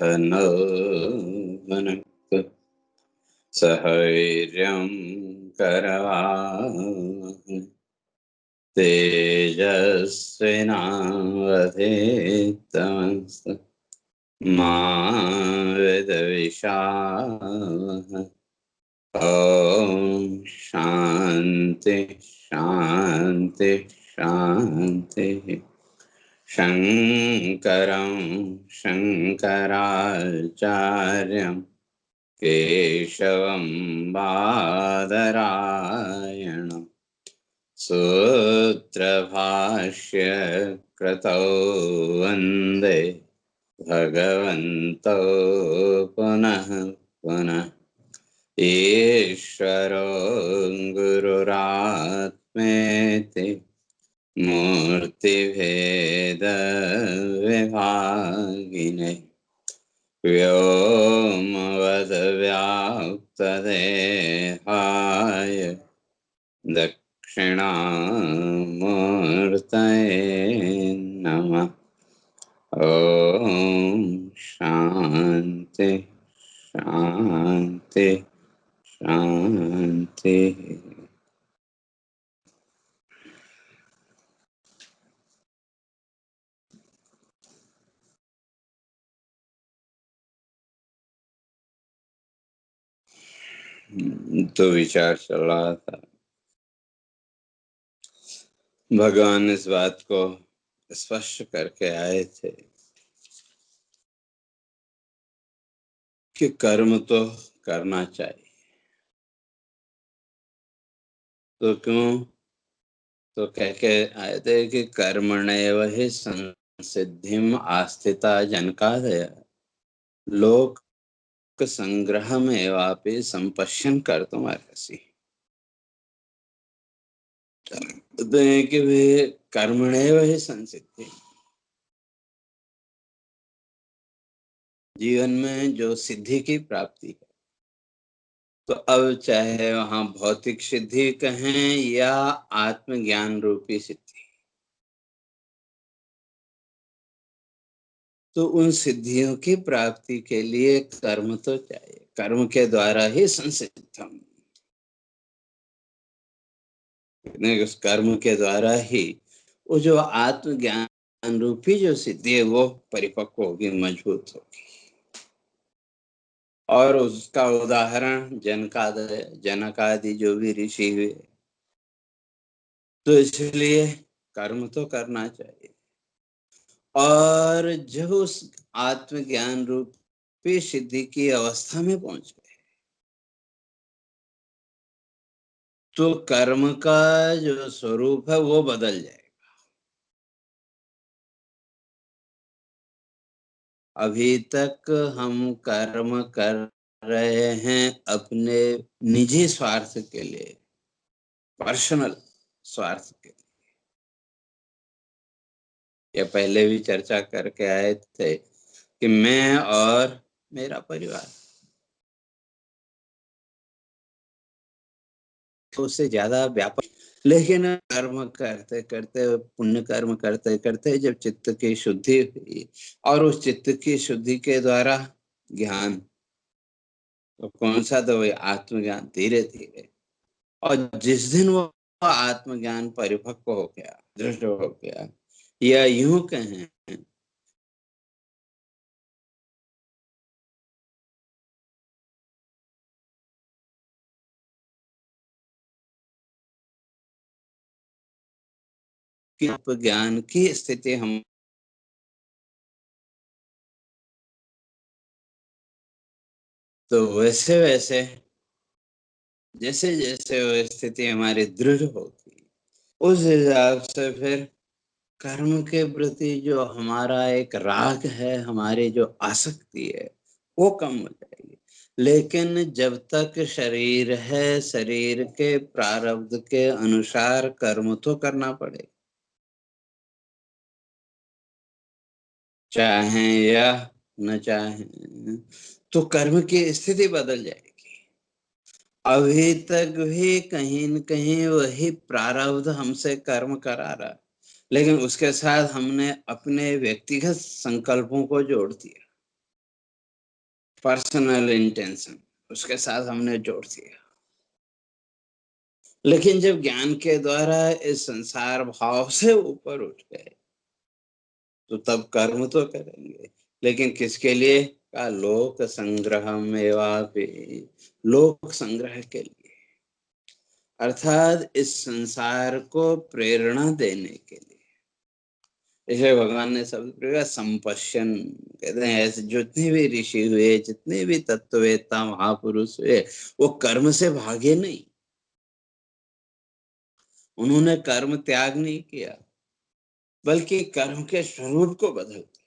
No भुनक्तु सहैर्यं करवावहै तेजस्विनावधीतमस्तु मा विद्विषावहै। ॐ शान्ति शान्ति शान्तिः। शङ्करं शङ्कराचार्यं केशवं बादरायणं सूत्रभाष्य कृतौ वन्दे भगवन्तौ पुनः पुनः। ईश्वरो गुरुरात्मेति मूर्तिभेदविभागिने व्योमवद्व्याप्तदेहाय दक्षिणामूर्तये नमः। ॐ शान्ति शान्ति शान्ति। तो विचार चल रहा था, भगवान इस बात को स्पष्ट करके आए थे कि कर्म तो करना चाहिए। तो क्यों? तो कह के आए थे कि कर्मणैव हि संसिद्धिम आस्थिता जनकादय लोक संग्रहमेवापि संपश्यन् कर्तुमर्हसि। कहते हैं कि वे कर्मणैव हि संसिद्धि, जीवन में जो सिद्धि की प्राप्ति है, तो अब चाहे वहां भौतिक सिद्धि कहें या आत्मज्ञान रूपी सिद्धि, तो उन सिद्धियों की प्राप्ति के लिए कर्म तो चाहिए। कर्म के द्वारा ही संसिद्धम, उस कर्म के द्वारा ही वो जो आत्मज्ञान रूपी जो सिद्धि है वो परिपक्व होगी, मजबूत होगी। और उसका उदाहरण जनक आदि जो भी ऋषि हुए, तो इसलिए कर्म तो करना चाहिए। और जब उस आत्मज्ञान रूपी सिद्धि की अवस्था में पहुंच गए, तो कर्म का जो स्वरूप है वो बदल जाएगा। अभी तक हम कर्म कर रहे हैं अपने निजी स्वार्थ के लिए, पर्सनल स्वार्थ के लिए। ये पहले भी चर्चा करके आए थे कि मैं और मेरा परिवार, तो उससे ज्यादा व्यापक। लेकिन कर्म करते करते, पुण्य कर्म करते करते जब चित्त की शुद्धि हुई, और उस चित्त की शुद्धि के द्वारा ज्ञान, तो कौन सा? तो वही आत्मज्ञान धीरे धीरे। और जिस दिन वो आत्मज्ञान परिपक्व हो गया, दृढ़ हो गया, या यूं कहें कि ज्ञान की स्थिति हम, तो वैसे वैसे जैसे जैसे वो स्थिति हमारी दृढ़ होगी, उस हिसाब से फिर कर्म के प्रति जो हमारा एक राग है, हमारी जो आसक्ति है, वो कम हो जाएगी। लेकिन जब तक शरीर है, शरीर के प्रारब्ध के अनुसार कर्म तो करना पड़ेगा, चाहे या न चाहे। तो कर्म की स्थिति बदल जाएगी। अभी तक भी कहीं न कहीं वही प्रारब्ध हमसे कर्म करा रहा, लेकिन उसके साथ हमने अपने व्यक्तिगत संकल्पों को जोड़ दिया। पर्सनल इंटेंशन उसके साथ हमने जोड़ दिया। लेकिन जब ज्ञान के द्वारा इस संसार भाव से ऊपर उठ गए तो तब कर्म तो करेंगे, लेकिन किसके लिए? का लोक संग्रहम एवापि, लोक संग्रह के लिए, अर्थात इस संसार को प्रेरणा देने के लिए। इसलिए भगवान ने शब्द प्रयोग किया संपश्यन। कहते हैं ऐसे जितने भी ऋषि हुए, जितने भी तत्ववेत्ता महापुरुष हुए, वो कर्म से भागे नहीं, उन्होंने कर्म त्याग नहीं किया, बल्कि कर्म के स्वरूप को बदल दिया।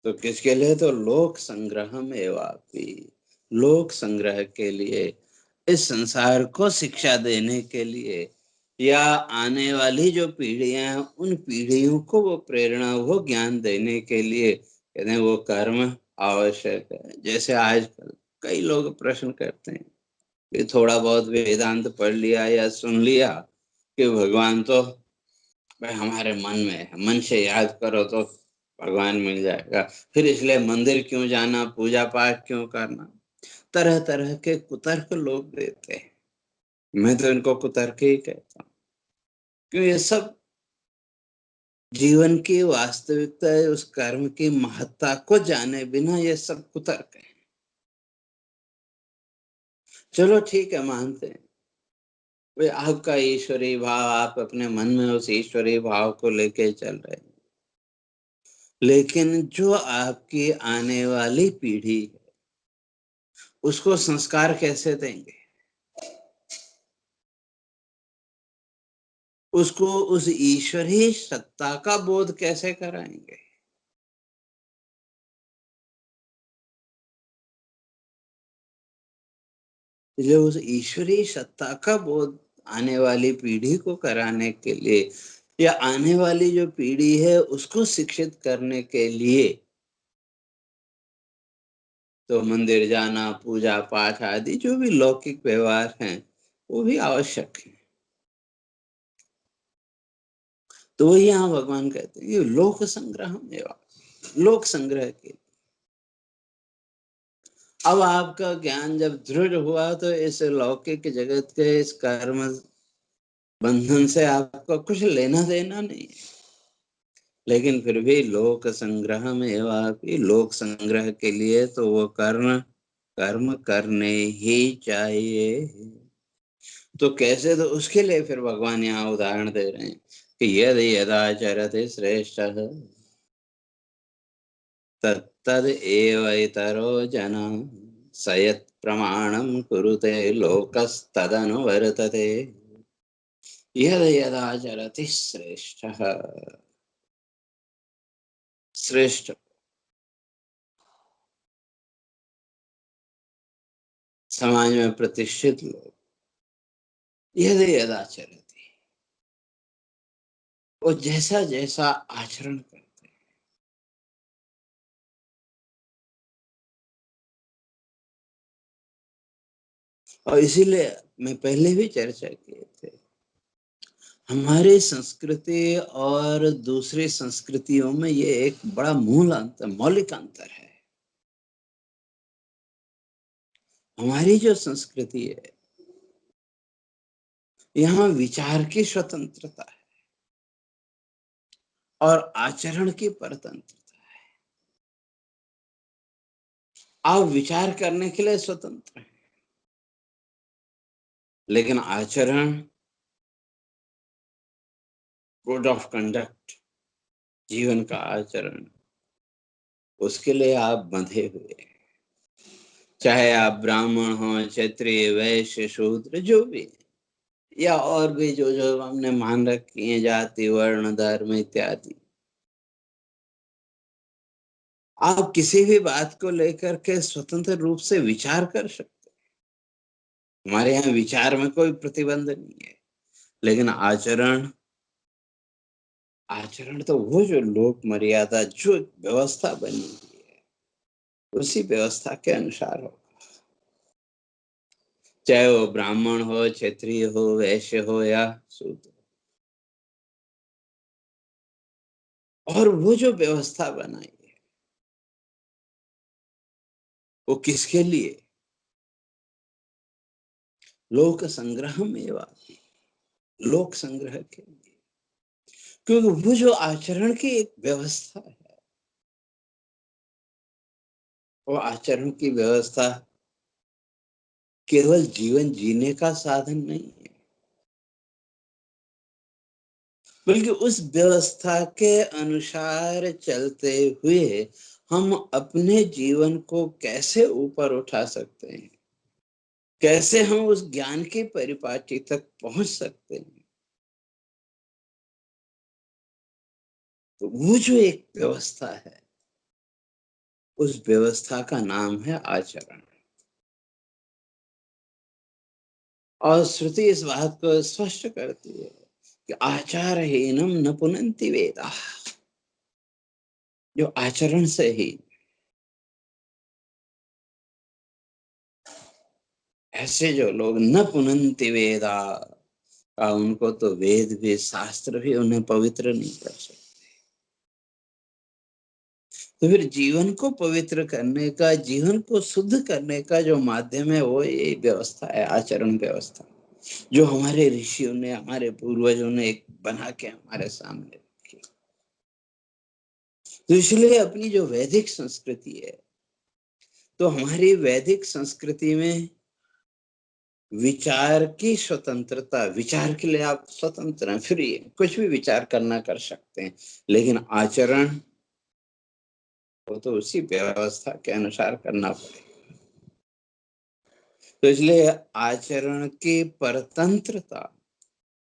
तो किसके लिए? तो लोक संग्रहम एवापि, लोक संग्रह के लिए, इस संसार को शिक्षा देने के लिए, या आने वाली जो पीढ़ियां हैं उन पीढ़ियों को वो प्रेरणा, वो ज्ञान देने के लिए कहते हैं वो कर्म आवश्यक है। जैसे आजकल कई लोग प्रश्न करते हैं कि थोड़ा बहुत वेदांत पढ़ लिया या सुन लिया कि भगवान तो भाई हमारे मन में है, मन से याद करो तो भगवान मिल जाएगा, फिर इसलिए मंदिर क्यों जाना, पूजा पाठ क्यों करना। तरह तरह के कुतर्क लोग देते हैं, मैं तो इनको कुतर्क ही कहता हूँ, क्यों? ये सब जीवन की वास्तविकता है, उस कर्म की महत्ता को जाने बिना ये सब कुतर्क है। चलो ठीक है, मानते हैं वे आपका ईश्वरीय भाव, आप अपने मन में उस ईश्वरीय भाव को लेके चल रहे हैं, लेकिन जो आपकी आने वाली पीढ़ी है उसको संस्कार कैसे देंगे? उसको उस ईश्वरीय सत्ता का बोध कैसे कराएंगे? इसलिए उस ईश्वरीय सत्ता का बोध आने वाली पीढ़ी को कराने के लिए, या आने वाली जो पीढ़ी है उसको शिक्षित करने के लिए, तो मंदिर जाना, पूजा पाठ आदि जो भी लौकिक व्यवहार हैं वो भी आवश्यक है। तो वही यहाँ भगवान कहते हैं कि लोक संग्रह में, लोक संग्रह के। अब आपका ज्ञान जब दृढ़ हुआ तो इस लौकिक जगत के इस कर्म बंधन से आपका कुछ लेना देना नहीं है, लेकिन फिर भी लोक संग्रह में, वाकई लोक संग्रह के लिए तो वो कर्म कर्म करने ही चाहिए। तो कैसे? तो उसके लिए फिर भगवान यहाँ उदाहरण दे रहे हैं कि यदि यदाचरति श्रेष्ठ तत्तद एव इतरो जना सयत् प्रमाणं कुरुते लोकस्तदनुवर्तते। यद यदाचरति श्रेष्ठ, श्रेष्ठ समाज में प्रतिष्ठित लोग, यद यदाचरति, वो जैसा जैसा आचरण करते हैं। और इसीलिए मैं पहले भी चर्चा किए थे, हमारी संस्कृति और दूसरी संस्कृतियों में ये एक बड़ा मूल अंतर, मौलिक अंतर है। हमारी जो संस्कृति है, यहाँ विचार की स्वतंत्रता है और आचरण की परतंत्रता है। आप विचार करने के लिए स्वतंत्र हैं, लेकिन आचरण, कोड ऑफ कंडक्ट, जीवन का आचरण, उसके लिए आप बंधे हुए हैं। चाहे आप ब्राह्मण हो, क्षत्रिय, वैश्य, शूद्र, जो भी, या और भी जो जो हमने मान रखी है, जाति, वर्ण, धर्म इत्यादि, आप किसी भी बात को लेकर के स्वतंत्र रूप से विचार कर सकते हैं। हमारे यहाँ विचार में कोई प्रतिबंध नहीं है, लेकिन आचरण, आचरण तो वो जो लोक मर्यादा, जो व्यवस्था बनी हुई है, उसी व्यवस्था के अनुसार हो। चाहे वो ब्राह्मण हो, क्षत्रिय हो, वैश्य हो या शूद्र, और वो जो व्यवस्था बनाई है वो किसके लिए? लोक संग्रह में, लोक संग्रह के लिए। क्योंकि वो जो आचरण की एक व्यवस्था है, वो आचरण की व्यवस्था केवल जीवन जीने का साधन नहीं है, बल्कि उस व्यवस्था के अनुसार चलते हुए हम अपने जीवन को कैसे ऊपर उठा सकते हैं, कैसे हम उस ज्ञान के परिपाटी तक पहुंच सकते हैं। तो वो जो एक व्यवस्था है, उस व्यवस्था का नाम है आचरण। और श्रुति इस बात को स्पष्ट करती है कि आचारहीनम न पुनन्ति वेदा। जो आचरण से ही, ऐसे जो लोग न पुनन्ति वेदा, उनको तो वेद भी शास्त्र भी उन्हें पवित्र नहीं कर सकते। तो फिर जीवन को पवित्र करने का, जीवन को शुद्ध करने का जो माध्यम है, वो ये व्यवस्था है, आचरण व्यवस्था, जो हमारे ऋषियों ने, हमारे पूर्वजों ने एक बना के हमारे सामने रखी। तो इसलिए अपनी जो वैदिक संस्कृति है, तो हमारी वैदिक संस्कृति में विचार की स्वतंत्रता, विचार के लिए आप स्वतंत्र हैं, फ्री है, कुछ भी विचार करना कर सकते हैं, लेकिन आचरण वो तो उसी व्यवस्था के अनुसार करना पड़ेगा। तो इसलिए आचरण की परतंत्रता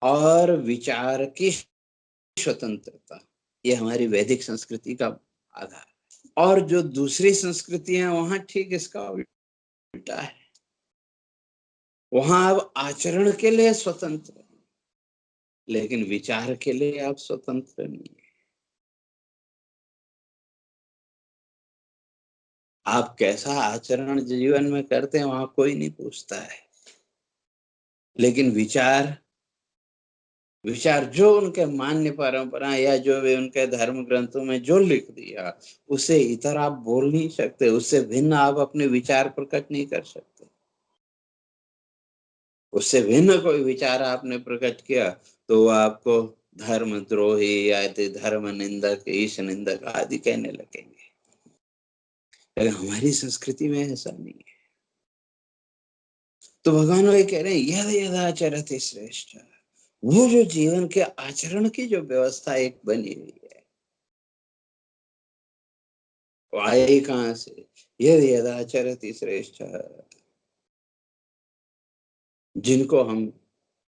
और विचार की स्वतंत्रता, ये हमारी वैदिक संस्कृति का आधार है। और जो दूसरी संस्कृतियां, वहां ठीक इसका उल्टा है। वहां आप आचरण के लिए स्वतंत्र हैं, लेकिन विचार के लिए आप स्वतंत्र नहीं है। आप कैसा आचरण जीवन में करते हैं, वहां कोई नहीं पूछता है, लेकिन विचार, विचार जो उनके मान्य परंपरा या जो भी उनके धर्म ग्रंथों में जो लिख दिया, उसे इतर आप बोल नहीं सकते, उससे भिन्न आप अपने विचार प्रकट नहीं कर सकते। उससे भिन्न कोई विचार आपने प्रकट किया तो वो आपको धर्मद्रोही या धर्म निंदक, ईश निंदक आदि कहने लगेंगे। लेकिन हमारी संस्कृति में ऐसा नहीं है। तो भगवान वही कह रहे हैं, यद यद आचरति श्रेष्ठ, वो जो जीवन के आचरण की जो व्यवस्था एक बनी हुई है, वो आई कहां से? यद यद आचरति श्रेष्ठ, जिनको हम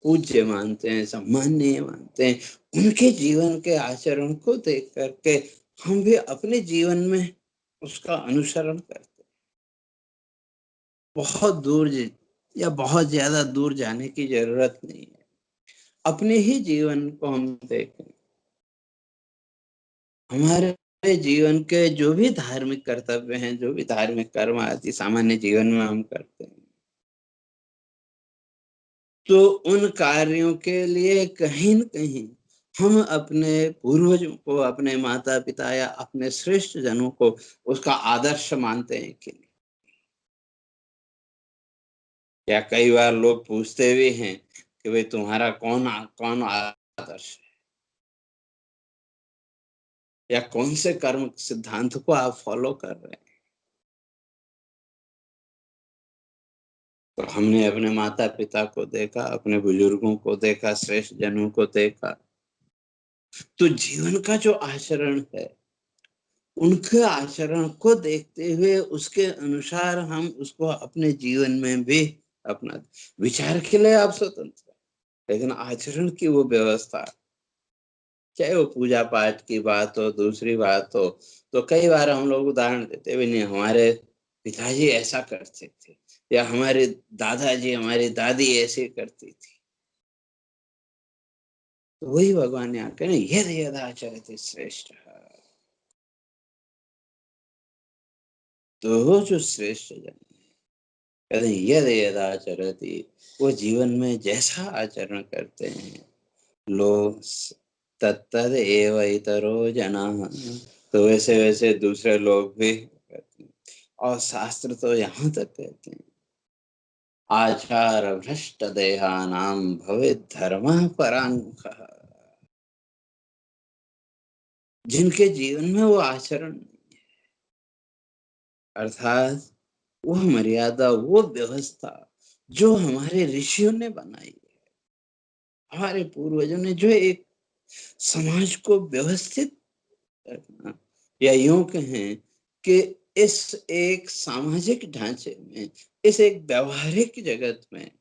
पूज्य मानते हैं, सम्माननीय मानते हैं, उनके जीवन के आचरण को देख करके हम भी अपने जीवन में उसका अनुसरण करते हैं। बहुत दूर या बहुत ज्यादा दूर जाने की जरूरत नहीं है। अपने ही जीवन को हम देखें, हमारे जीवन के जो भी धार्मिक कर्तव्य हैं, जो भी धार्मिक कर्म आदि सामान्य जीवन में हम करते हैं, तो उन कार्यों के लिए कहीं न कहीं हम अपने पूर्वजों को, अपने माता पिता या अपने श्रेष्ठ जनों को उसका आदर्श मानते हैं कि नहीं? या कई बार लोग पूछते भी हैं कि भाई तुम्हारा कौन आदर्श है, या कौन से कर्म सिद्धांत को आप फॉलो कर रहे हैं? तो हमने अपने माता पिता को देखा, अपने बुजुर्गों को देखा, श्रेष्ठ जनों को देखा, तो जीवन का जो आचरण है, उनके आचरण को देखते हुए उसके अनुसार हम उसको अपने जीवन में भी अपना, विचार के लिए आप स्वतंत्र, लेकिन आचरण की वो व्यवस्था, चाहे वो पूजा पाठ की बात हो, दूसरी बात हो, तो कई बार हम लोग उदाहरण देते भी नहीं, हमारे पिताजी ऐसा करते थे, या हमारे दादाजी, हमारी दादी ऐसे करती थी। तो वही भगवान यहाँ कह रहे हैं, यद यद आचरति श्रेष्ठ, तो वो जो श्रेष्ठ जन कहते हैं, यद यद आचरति, वो जीवन में जैसा आचरण करते हैं, लोग तत्तद एव इतरो जना, तो वैसे वैसे दूसरे लोग भी करते हैं। और शास्त्र तो यहाँ तक कहते हैं, आचार भ्रष्ट देहानाम भवेत् धर्मः पराङ्मुखः। जिनके जीवन में वो आचरण नहीं, अर्थात वो मर्यादा, वो व्यवस्था जो हमारे ऋषियों ने बनाई है, हमारे पूर्वजों ने जो एक समाज को व्यवस्थित करना, या यूं कहें कि इस एक सामाजिक ढांचे में, इस एक व्यवहारिक जगत में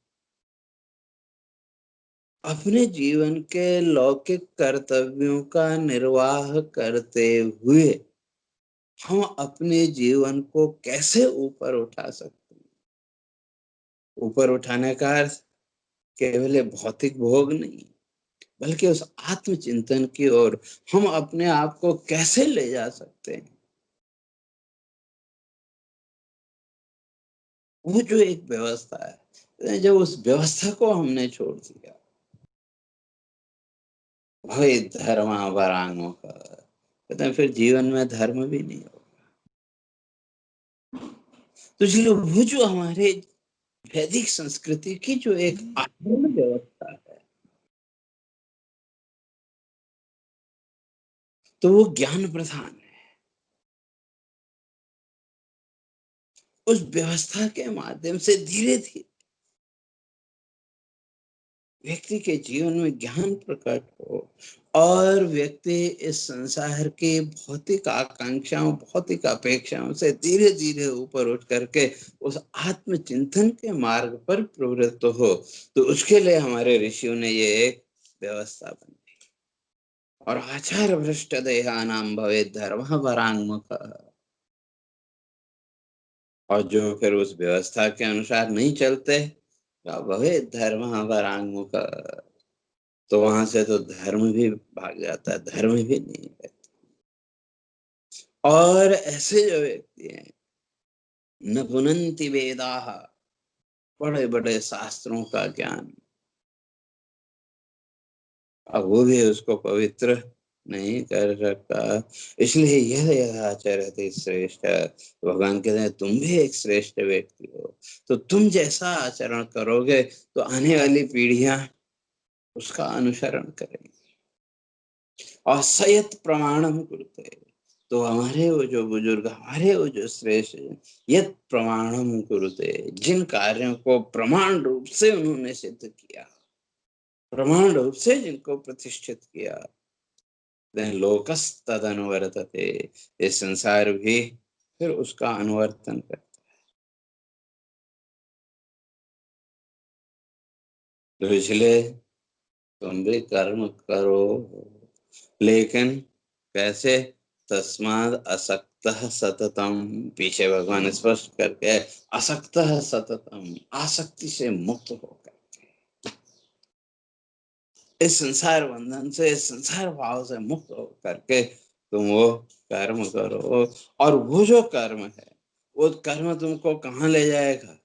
अपने जीवन के लौकिक कर्तव्यों का निर्वाह करते हुए हम अपने जीवन को कैसे ऊपर उठा सकते हैं। ऊपर उठाने का अर्थ केवल भौतिक भोग नहीं, बल्कि उस आत्मचिंतन की ओर हम अपने आप को कैसे ले जा सकते हैं। वो जो एक व्यवस्था है, जब उस व्यवस्था को हमने छोड़ दिया, भाई धर्म वरांगों का कहते हैं, फिर जीवन में धर्म भी नहीं होगा। तो इसलिए वो जो हमारे वैदिक संस्कृति की जो एक आत्म व्यवस्था है, तो वो ज्ञान प्रधान है। उस व्यवस्था के माध्यम से धीरे धीरे व्यक्ति के जीवन में ज्ञान प्रकट हो और व्यक्ति इस संसार की भौतिक आकांक्षाओं, भौतिक अपेक्षाओं से धीरे धीरे ऊपर उठ करके उस आत्मचिंतन के मार्ग पर प्रवृत्त हो। तो उसके लिए हमारे ऋषियों ने ये एक व्यवस्था बनाई। और आचार भ्रष्ट देहानाम भवेत् धर्मः पराङ्मुखः। और जो फिर उस व्यवस्था के अनुसार नहीं चलते, भवेत् धर्मः पराङ्मुखः, तो वहां से तो धर्म भी भाग जाता है, धर्म भी नहीं है। और ऐसे जो व्यक्ति हैं, न पुनन्ति वेदाः, बड़े बड़े शास्त्रों का ज्ञान, अब वो भी उसको पवित्र नहीं कर सकता। इसलिए यह यदाचरति श्रेष्ठ, भगवान कहते हैं तुम भी एक श्रेष्ठ व्यक्ति हो, तो तुम जैसा आचरण करोगे तो आने वाली पीढ़ियां उसका अनुसरण करेंगी। और सयत प्रमाणम कुरुते, तो हमारे वो जो बुजुर्ग, हमारे वो जो श्रेष्ठ, यत प्रमाणम कुरुते, जिन कार्यों को प्रमाण रूप से उन्होंने सिद्ध किया, प्रमाण रूप से जिनको प्रतिष्ठित किया, लोकस तद अनुवर्तते, ये संसार भी फिर उसका अनुवर्तन करता। तो इसलिए तुम भी कर्म करो, लेकिन कैसे? तस्माद असक्तः सततम, पीछे भगवान स्पष्ट करके, असक्तः सततम, आसक्ति से मुक्त होकर इस संसार बंधन से, इस संसार भाव से मुक्त होकर के तुम वो कर्म करो। और वो जो कर्म है, वो कर्म तुमको कहाँ ले जाएगा?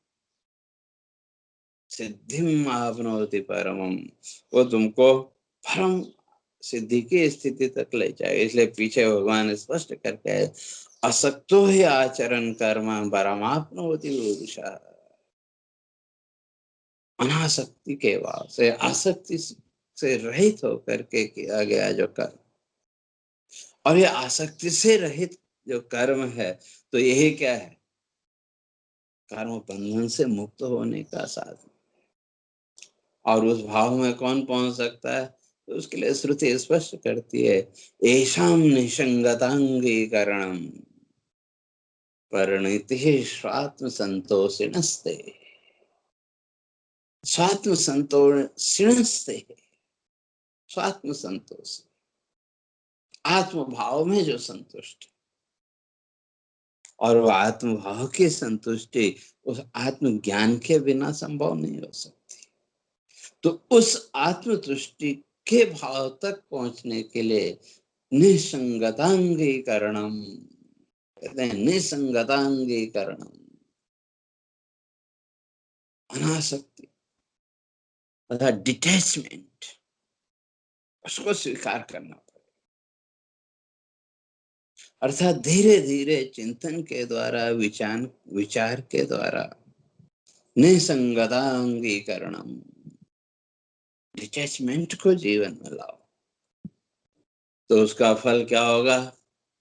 सिद्धिम आपनोति परमम, वो तुमको परम सिद्धि की स्थिति तक ले जाएगा। इसलिए पीछे भगवान स्पष्ट करके, असक्तो ही आचरण कर्म परमाप्नोति पुरुषः, अनासक्ति के भाव से, आसक्ति से रहित होकर के किया गया जो कर्म, और ये आसक्ति से रहित जो कर्म है, तो यही क्या है? कर्म बंधन से मुक्त होने का साधन। और उस भाव में कौन पहुंच सकता है? तो उसके लिए श्रुति स्पष्ट करती है, एषाम निसंगतांगीकरणम परिणतिः स्वात्म संतोषिणस्ते, स्वात्म संतोषिणस्ते, स्वात्म संतोष, आत्म भाव में जो संतुष्ट, और वो आत्म भाव की संतुष्टि उस आत्म ज्ञान के बिना संभव नहीं हो सकती। तो उस आत्म तुष्टि के भाव तक पहुंचने के लिए निसंगतांगीकरणम, कहते हैं निसंगतांगीकरणम, अनासक्ति अर्थात डिटैचमेंट, उसको स्वीकार करना पड़ेगा। अर्थात धीरे धीरे चिंतन के द्वारा, विचार के द्वारा निसंगतांगीकरणम, डिटैचमेंट को जीवन में लाओ, तो उसका फल क्या होगा?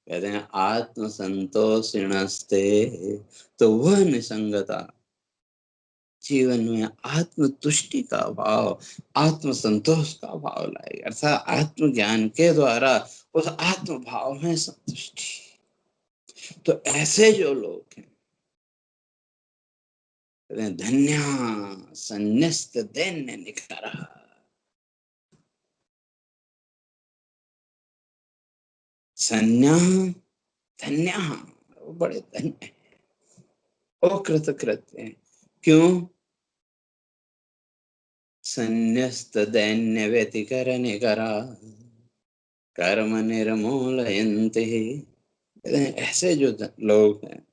कहते हैं आत्म संतोषिणस्ते, तो वह निसंगता जीवन में आत्म तुष्टि का भाव, आत्म संतोष का भाव लाएगी, अर्थात आत्म ज्ञान के द्वारा उस आत्म भाव में संतुष्टि। तो ऐसे जो लोग हैं, धन्य संन्यस्त दैन्य निकरा, संन्या धन्य, वो बड़े धन्य हैं, वो कृतकृत्य हैं। क्यों? संन्यस्त दैन्य व्यतिकर निकरा कर्म निर्मूलयन्ते। ऐसे जो लोग हैं,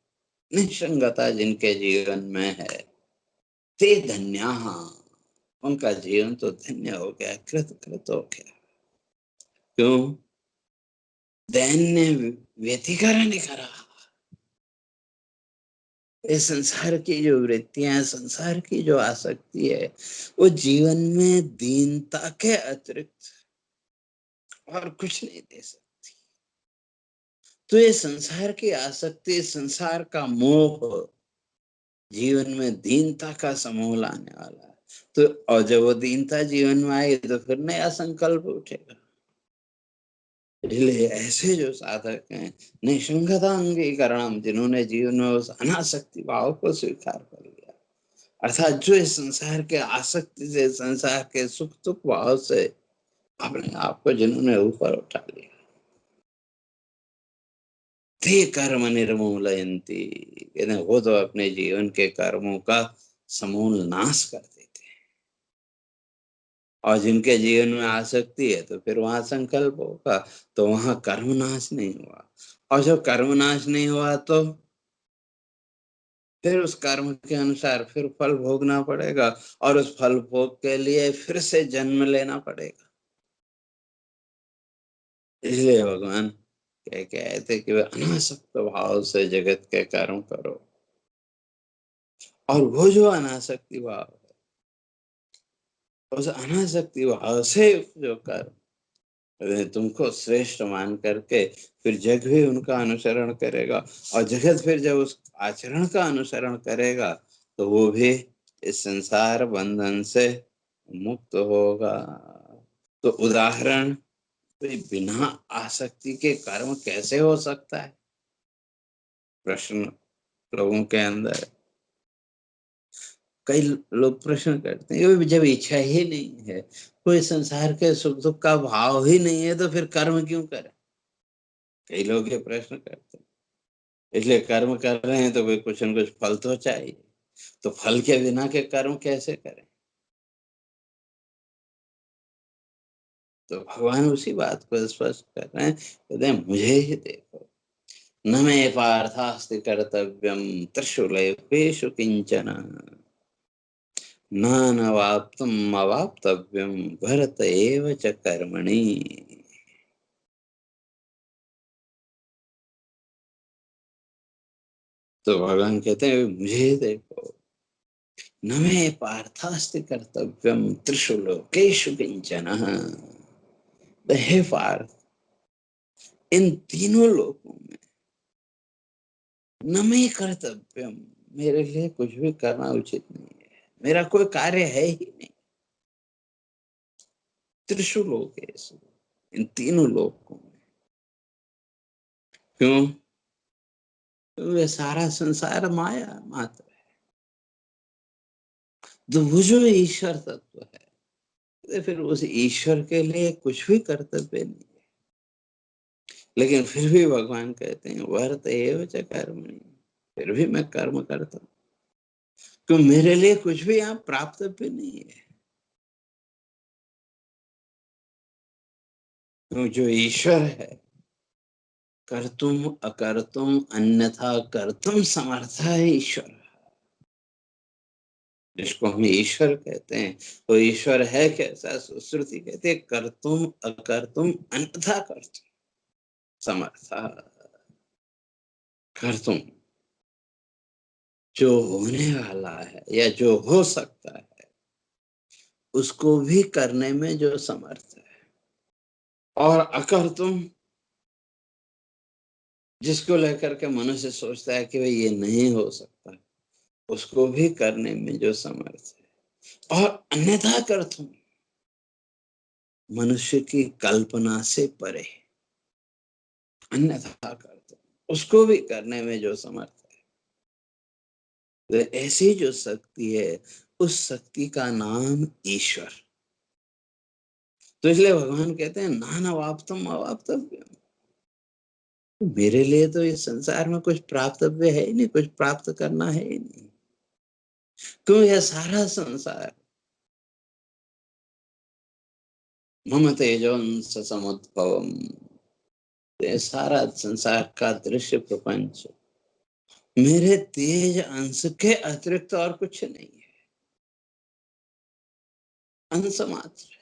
निसंगता जिनके जीवन में है, ते धन्या, उनका जीवन तो धन्य हो गया, कृत हो गया। क्यों? दैन्य व्यतिकरण करा, इस संसार की जो वृत्तियां, संसार की जो आसक्ति है, वो जीवन में दीनता के अतिरिक्त और कुछ नहीं दे सकती। तो ये संसार की आसक्ति, संसार का मोह जीवन में दीनता का समूह लाने वाला है। तो और जब वो दीनता जीवन में आए तो फिर नया संकल्प उठेगा। इसलिए ऐसे जो साधक हैं, निसंगता अंगीकरणम, जिन्होंने जीवन में उस अनासक्ति भाव को स्वीकार कर लिया, अर्थात जो इस संसार के आसक्ति से, संसार के सुख दुख भाव से अपने आप को जिन्होंने ऊपर उठा लिया, ते कर्म निर्मूलयन्ति, वो तो अपने जीवन के कर्मों का समूल नाश कर देते हैं। और जिनके जीवन में आसक्ति है, तो फिर वहां संकल्प होगा, तो वहां कर्म नाश नहीं हुआ। और जब कर्म नाश नहीं हुआ, तो फिर उस कर्म के अनुसार फिर फल भोगना पड़ेगा, और उस फल भोग के लिए फिर से जन्म लेना पड़ेगा। इसलिए भगवान कहते कि वे अनासक्त भाव से जगत के कर्म करो। और वो जो अनासक्ति भाव है, उस अनासक्ति भाव से जो कर्म तुमको श्रेष्ठ मान करके, फिर जग भी उनका अनुसरण करेगा, और जगत फिर जब उस आचरण का अनुसरण करेगा, तो वो भी इस संसार बंधन से मुक्त होगा। तो उदाहरण, बिना आसक्ति के कर्म कैसे हो सकता है? प्रश्न लोगों के अंदर, कई लोग प्रश्न करते हैं, जब इच्छा ही नहीं है, कोई संसार के सुख दुख का भाव ही नहीं है, तो फिर कर्म क्यों करें? कई लोग ये प्रश्न करते हैं। इसलिए कर्म कर रहे हैं तो कोई कुछ न कुछ फल तो चाहिए, तो फल के बिना के कर्म कैसे करें? तो भगवान उसी बात को स्पष्ट कर रहे हैं, कहते हैं मुझे ही देखो, न मे पार्थास्ति कर्तव्यम त्रिशूलेषु किंचन, नानवाप्तम अवाप्तव्यम भरत एव च कर्मणि। तो भगवान कहते हैं मुझे देखो, न मे पार्थास्ति कर्तव्यम त्रिशूलोकेषु किंचन, हे पार्थ, इन तीनों लोकों में न मे कर्तव्यम, मेरे लिए कुछ भी करना उचित नहीं है, मेरा कोई कार्य है ही नहीं। त्रिशूलोकेषु, इन तीनों लोकों में। क्यों? वे सारा संसार माया मात्र है। तो वो जो ईश्वर तत्व है, तो फिर उस ईश्वर के लिए कुछ भी कर्तव्य नहीं है। लेकिन फिर भी भगवान कहते हैं वर्त एव च कर्मणि, फिर भी मैं कर्म करता हूँ, क्यों? मेरे लिए कुछ भी यहाँ प्राप्त भी नहीं है। क्यों? जो ईश्वर है, कर्तुम अकर्तुम अन्यथा कर्तुम समर्थ है ईश्वर। जिसको हम ईश्वर कहते हैं, वो ईश्वर है कैसा? श्रुति कहते हैं कर्तुम अकर्तुम अन्यथा कर्तुम समर्थ। कर तुम जो होने वाला है या जो हो सकता है उसको भी करने में जो समर्थ है। और अगर तुम जिसको लेकर के मनुष्य सोचता है कि भाई ये नहीं हो सकता, उसको भी करने में जो समर्थ है। और अन्यथा कर तुम मनुष्य की कल्पना से परे, अन्यथा कर तुम उसको भी करने में जो समर्थ है। तो ऐसी जो शक्ति है, उस शक्ति का नाम ईश्वर। तो इसलिए भगवान कहते हैं नाना वाप्तम अवाप्तव्यम। मेरे लिए तो इस संसार में कुछ प्राप्तव्य है ही नहीं, कुछ प्राप्त करना है ही नहीं। क्यों? यह सारा संसार मम तेजोंस समुद्भवम, ये सारा संसार का दृश्य प्रपंच मेरे तेज अंश के अतिरिक्त और कुछ नहीं है, अंश मात्र।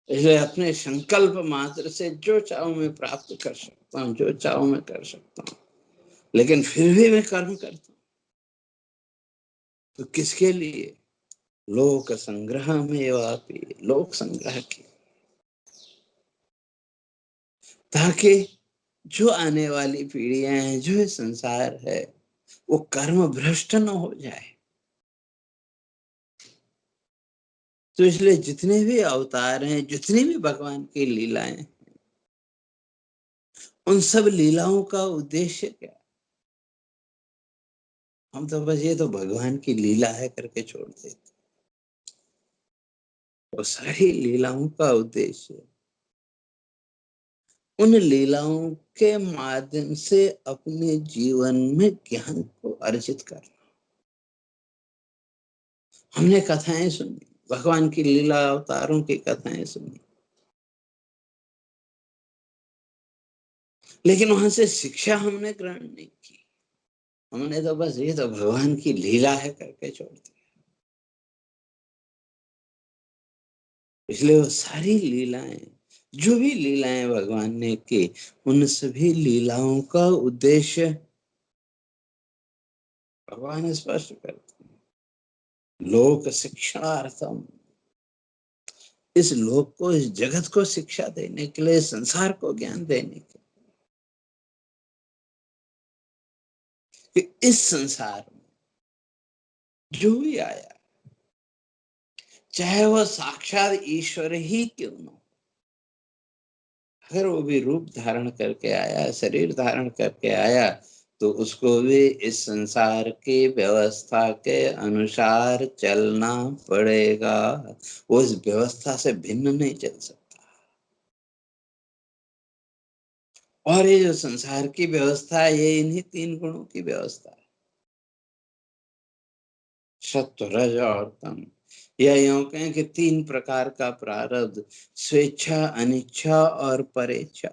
इसलिए अपने संकल्प मात्र से जो चाहूं मैं प्राप्त कर सकता हूँ, जो चाहूं मैं कर सकता हूँ। लेकिन फिर भी मैं कर्म करता हूँ तो किसके लिए? लोक संग्रह में वापी, लोक संग्रह की, ताकि जो आने वाली पीढ़ियां हैं, जो संसार है, वो कर्म भ्रष्ट न हो जाए। तो इसलिए जितने भी अवतार हैं, जितनी भी भगवान की लीलाएं, उन सब लीलाओं का उद्देश्य क्या? हम तो बस ये तो भगवान की लीला है करके छोड़ देते। वो सारी लीलाओं का उद्देश्य उन लीलाओं के माध्यम से अपने जीवन में ज्ञान को अर्जित करना। हमने कथाएं सुनी, भगवान की लीला अवतारों की कथाएं सुनी, लेकिन वहां से शिक्षा हमने ग्रहण नहीं की। हमने तो बस ये तो भगवान की लीला है करके छोड़ दिया। इसलिए वो सारी लीलाएं, जो भी लीलाएं भगवान ने की, उन सभी लीलाओं का उद्देश्य भगवान स्पष्ट करते हैं। लोक शिक्षणार्थम, इस लोक को, इस जगत को शिक्षा देने के लिए, संसार को ज्ञान देने के लिए कि इस संसार में जो भी आया, चाहे वह साक्षात ईश्वर ही क्यों न हो, अगर वो भी रूप धारण करके आया, शरीर धारण करके आया, तो उसको भी इस संसार की व्यवस्था के अनुसार चलना पड़ेगा। वो इस व्यवस्था से भिन्न नहीं चल सकता। और ये जो संसार की व्यवस्था है, ये इन्हीं तीन गुणों की व्यवस्था है, सत्व रज और तम। या यूं कहें कि तीन प्रकार का प्रारब्ध, स्वेच्छा, अनिच्छा और परेच्छा।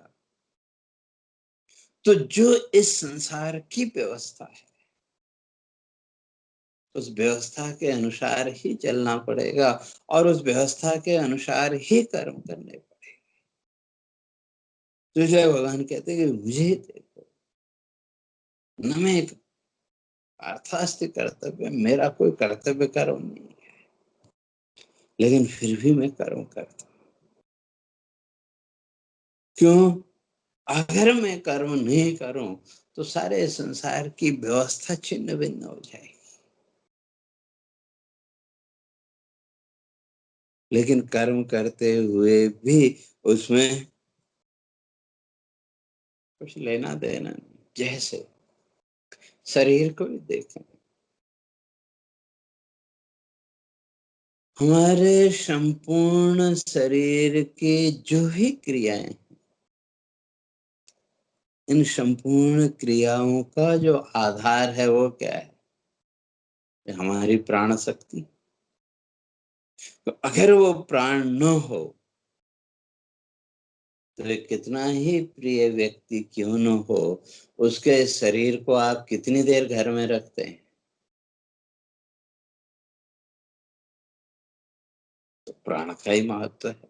तो जो इस संसार की व्यवस्था है, उस व्यवस्था के अनुसार ही चलना पड़ेगा और उस व्यवस्था के अनुसार ही कर्म करने पड़ेगा। तो इसलिए भगवान कहते हैं कि मुझे देखो, न मैं एक अर्थास्ति कर्तव्य, मेरा कोई कर्तव्य कर्म नहीं है, लेकिन फिर भी मैं कर्म करता हूँ। क्यों? अगर मैं कर्म नहीं करूं तो सारे संसार की व्यवस्था छिन्न भिन्न हो जाएगी। लेकिन कर्म करते हुए भी उसमें कुछ लेना देना नहीं। जैसे शरीर को भी देखें, हमारे संपूर्ण शरीर की जो भी क्रियाएं, इन संपूर्ण क्रियाओं का जो आधार है वो क्या है? हमारी प्राण शक्ति। तो अगर वो प्राण न हो तो ये कितना ही प्रिय व्यक्ति क्यों न हो, उसके शरीर को आप कितनी देर घर में रखते हैं? तो प्राण का ही महत्व है।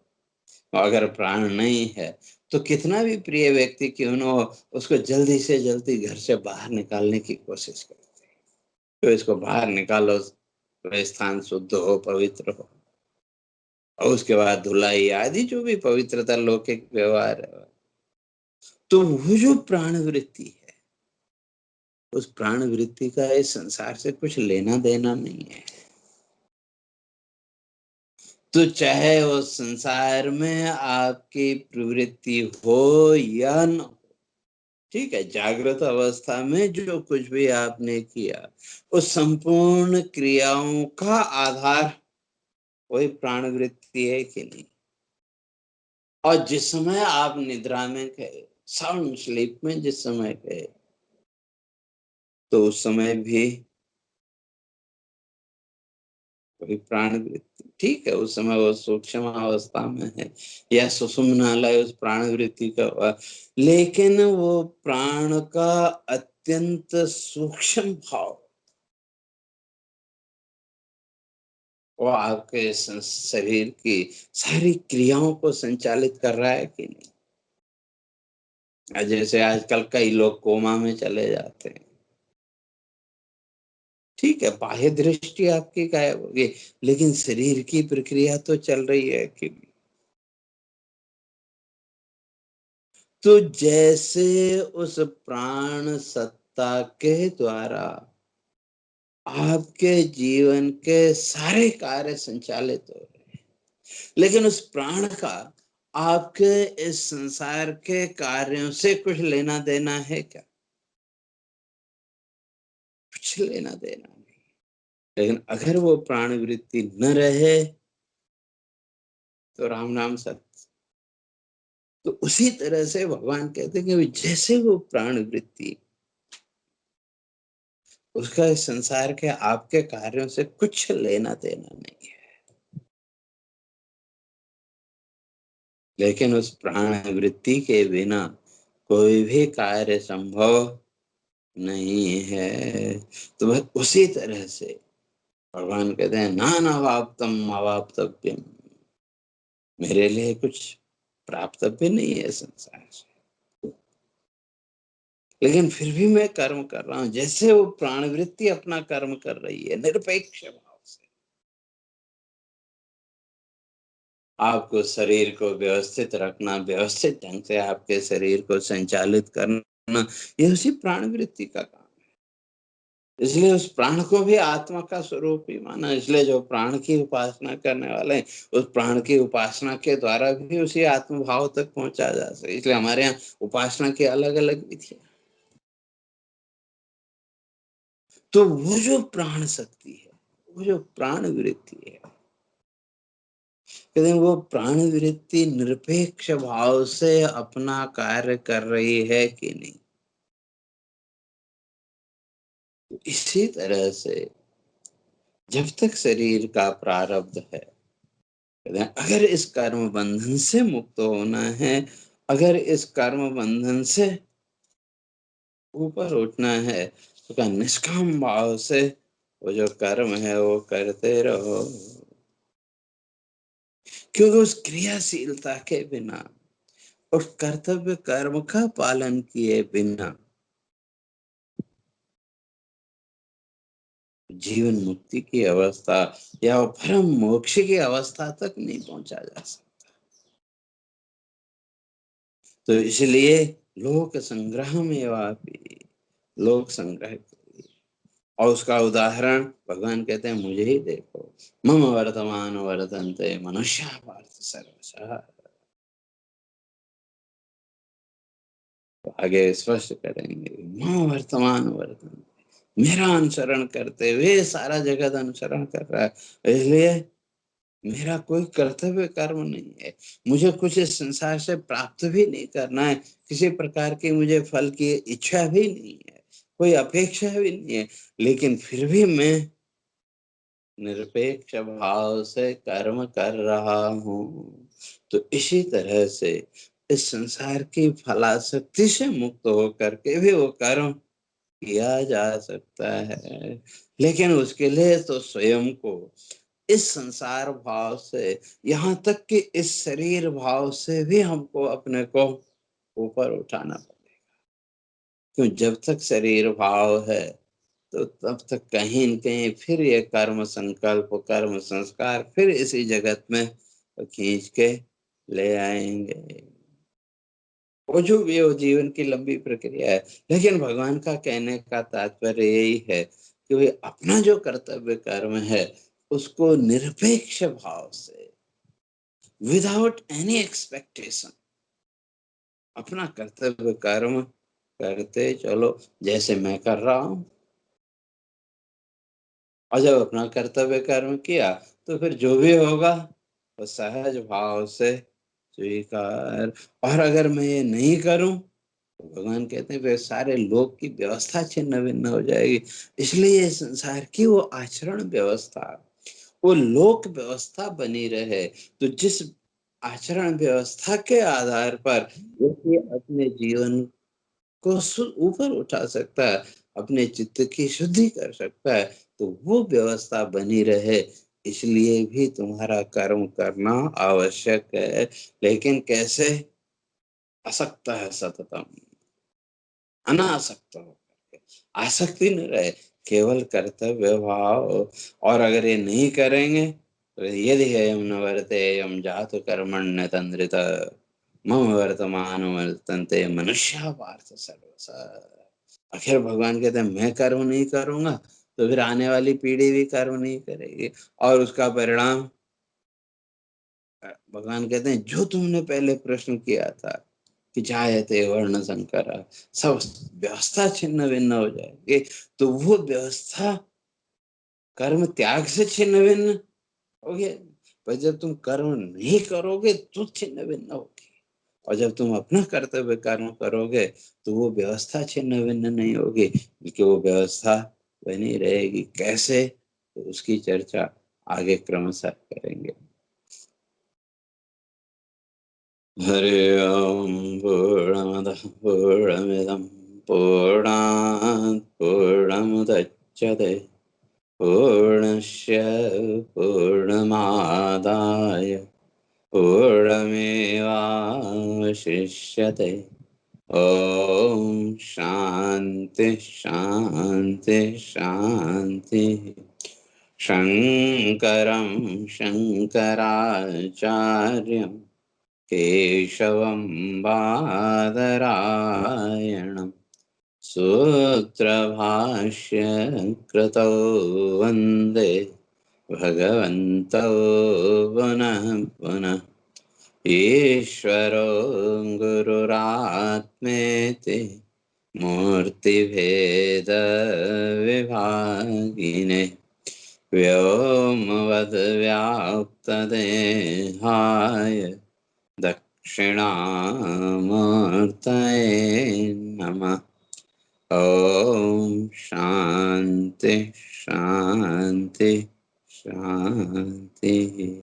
अगर प्राण नहीं है तो कितना भी प्रिय व्यक्ति क्यों न हो, उसको जल्दी से जल्दी घर से बाहर निकालने की कोशिश करते हैं। तो इसको बाहर निकालो, तो स्थान शुद्ध हो, पवित्र हो, और उसके बाद धुलाई आदि जो भी पवित्रता लौकिक व्यवहार है। तो वो जो प्राण वृत्ति है, उस प्राण वृत्ति का इस संसार से कुछ लेना देना नहीं है। तो चाहे उस संसार में आपकी प्रवृत्ति हो या न हो, ठीक है, जागृत अवस्था में जो कुछ भी आपने किया, उस संपूर्ण क्रियाओं का आधार वही प्राण वृत्ति है कि नहीं। और जिस समय आप निद्रा में गए, साउंड स्लीप में जिस समय गए, तो उस समय भी वही प्राण वृत्ति, ठीक है, उस समय वो सूक्ष्म अवस्था में है या सुषुम्नालय उस प्राण वृत्ति का लेकिन वो प्राण का अत्यंत सूक्ष्म भाव वो आपके शरीर की सारी क्रियाओं को संचालित कर रहा है कि नहीं। जैसे आजकल कई लोग कोमा में चले जाते हैं, ठीक है, बाह्य दृष्टि आपकी गायब होगी, लेकिन शरीर की प्रक्रिया तो चल रही है कि नहीं। तो जैसे उस प्राण सत्ता के द्वारा आपके जीवन के सारे कार्य संचालित हो रहे हैं, लेकिन उस प्राण का आपके इस संसार के कार्यों से कुछ लेना देना है क्या? कुछ लेना देना नहीं। लेकिन अगर वो प्राण वृत्ति न रहे तो राम नाम सत्य। तो उसी तरह से भगवान कहते हैं कि जैसे वो प्राण वृत्ति, उसका इस संसार के आपके कार्यों से कुछ लेना देना नहीं है, लेकिन उस प्राण वृत्ति के बिना कोई भी कार्य संभव नहीं है। तो वह उसी तरह से भगवान कहते हैं नानावाप्तम अवाप्तव्यम, मेरे लिए कुछ प्राप्तव्य नहीं है संसार से, लेकिन फिर भी मैं कर्म कर रहा हूं। जैसे वो प्राणवृत्ति अपना कर्म कर रही है निरपेक्ष भाव से, आपको शरीर को व्यवस्थित रखना, व्यवस्थित ढंग से आपके शरीर को संचालित करना, ये उसी प्राणवृत्ति का काम है। इसलिए उस प्राण को भी आत्मा का स्वरूप ही माना। इसलिए जो प्राण की उपासना करने वाले हैं, उस प्राण की उपासना के द्वारा भी उसी आत्म भाव तक पहुंचा जा सके। इसलिए हमारे यहाँ उपासना की अलग अलग विधियां। तो वो जो प्राण शक्ति है, वो जो प्राण वृत्ति है, कहते हैं वो प्राण वृत्ति निरपेक्ष भाव से अपना कार्य कर रही है कि नहीं। इसी तरह से जब तक शरीर का प्रारब्ध है, अगर इस कर्म बंधन से मुक्त होना है, अगर इस कर्म बंधन से ऊपर उठना है, तो क्या निष्काम भाव से वो जो कर्म है वो करते रहो। क्योंकि उस क्रियाशीलता के बिना, उस कर्तव्य कर्म का पालन किए बिना जीवन मुक्ति की अवस्था या परम मोक्ष की अवस्था तक नहीं पहुंचा जा सकता। तो इसलिए लोक संग्रह में वापी, लोक संग्रह करिए। और उसका उदाहरण भगवान कहते हैं मुझे ही देखो, मम वर्तमान वर्तन्ते मनुष्या पार्थ सर्वशः। तो आगे स्पष्ट करेंगे, मम वर्तमान वर्तन्ते, मेरा अनुसरण करते हुए सारा जगत अनुसरण कर रहा है। इसलिए मेरा कोई कर्तव्य कर्म नहीं है, मुझे कुछ इस संसार से प्राप्त भी नहीं करना है, किसी प्रकार की मुझे फल की इच्छा भी नहीं है, कोई अपेक्षा भी नहीं है, लेकिन फिर भी मैं निरपेक्ष भाव से कर्म कर रहा हूँ। तो इसी तरह से इस संसार की फलाशक्ति से मुक्त होकर के भी वो कर्म किया जा सकता है, लेकिन उसके लिए तो स्वयं को इस संसार भाव से, यहाँ तक कि इस शरीर भाव से भी हमको अपने को ऊपर उठाना पड़ेगा। क्यों? जब तक शरीर भाव है तो तब तक कहीं न कहीं फिर ये कर्म संकल्प, कर्म संस्कार फिर इसी जगत में खींच के ले आएंगे। वो जो भी हो, जीवन की लंबी प्रक्रिया है। लेकिन भगवान का कहने का तात्पर्य यही है कि भाई अपना जो कर्तव्य कर्म है उसको निरपेक्ष भाव से, विदाउट एनी एक्सपेक्टेशन, अपना कर्तव्य कर्म करते चलो, जैसे मैं कर रहा हूँ। और जब अपना कर्तव्य कर्म किया तो फिर जो भी होगा वो सहज भाव से स्वीकार। और अगर मैं ये नहीं करूं तो भगवान कहते हैं फिर सारे लोक की व्यवस्था छिन्न भिन्न हो जाएगी। इसलिए ये संसार की वो आचरण व्यवस्था, वो लोक व्यवस्था बनी रहे। तो जिस आचरण व्यवस्था के आधार पर व्यक्ति अपने जीवन को ऊपर उठा सकता है, अपने चित्त की शुद्धि कर सकता है, तो वो व्यवस्था बनी रहे। इसलिए भी तुम्हारा कर्म करना आवश्यक है। लेकिन कैसे? असक्त है सततम, अनासक्त होकर के, आसक्ति न रहे, केवल कर्तव्य भाव। और अगर ये नहीं करेंगे तो यदि अयम न वर्तेयम जातु कर्मण्य तंद्रित मम वर्तमान वर्तन्ते मनुष्या पार्थ सर्वसा। आखिर भगवान कहते हैं मैं कर्म नहीं करूंगा तो फिर आने वाली पीढ़ी भी कर्म नहीं करेगी, और उसका परिणाम भगवान कहते हैं जो तुमने पहले प्रश्न किया था कि जायते वर्ण संकर, सब व्यवस्था छिन्न भिन्न हो जाएगी। तो वो व्यवस्था कर्म त्याग से छिन्न भिन्न होगी। पर जब तुम कर्म नहीं करोगे तो छिन्न भिन्न होगी। और जब तुम अपना कर्तव्य कर्म करोगे तो वो व्यवस्था छिन्न भिन्न नहीं होगी, बल्कि वो व्यवस्था बनी रहेगी। कैसे? तो उसकी चर्चा आगे क्रमशः करेंगे। हरि ओम। पूर्णमदः पूर्णमिदं पूर्णात् पूर्णमुदच्यते पूर्णस्य पूर्णमादाय पूर्णमेवावशिष्यते। ओम शांति शांति शांति। शंकरं शंकराचार्यं केशवं बादरायणं सूत्रभाष्य कृतौ वन्दे भगवन्तौ पुनः पुनः। ईश्वरो गुरुरात्मेति मूर्तिभेदविभागिने व्योमवद्व्याप्तदेहाय दक्षिणामूर्तये नमः। ओम शांति शांति शांति।